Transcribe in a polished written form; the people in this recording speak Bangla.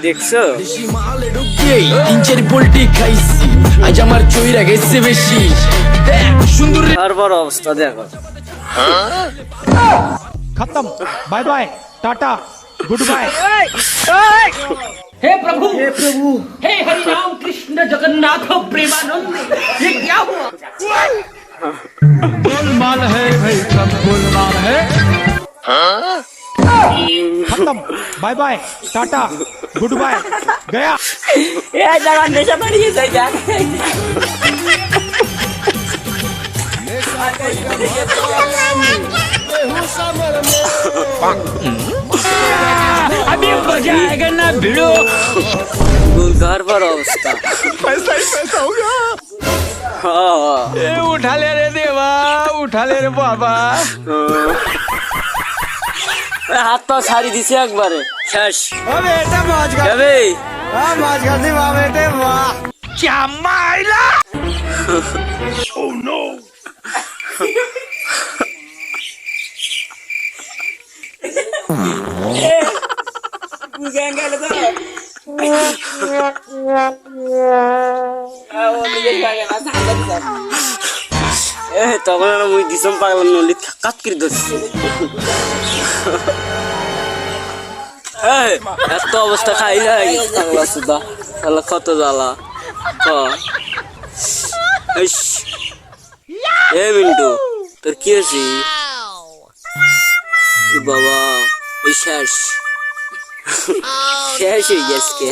দেখছো? তিন চার পোল্ট্রি খাইছি আজ আমার চইরা গেছে বেশি দেখ সুন্দর তারপর অবস্থা দেখো। खत्म bye bye tata good bye हे प्रभु हे हरि राम कृष्ण जगन्नाथ प्रेमानंद ये क्या हुआ? गोलमाल है भाई सब गोलमाल है खत्म bye bye tata good bye गया ये जगह नेशा बढ़ी है क्या? अभी मजा आएगा ना भिड़ो তারপর অবস্থা হ্যাঁ, ए उठा ले रे देवा उठा ले रे बाबा হাত পা ছাড়ি দিছে একবারে শেষ। अबे बेटा मौज कर যাবে मौज कर दी वाह बेटे वाह क्या माइला তখন আর মুই দিছম পাগল নলি কাট করে ধরছি। এত অবস্থা খাই যায় পাগলা সুদা তাহলে কত জ্বালা। এ মিন্টু তোর কি হয়েছি বাবা? এই শেষ শেষ হয়ে গেছে।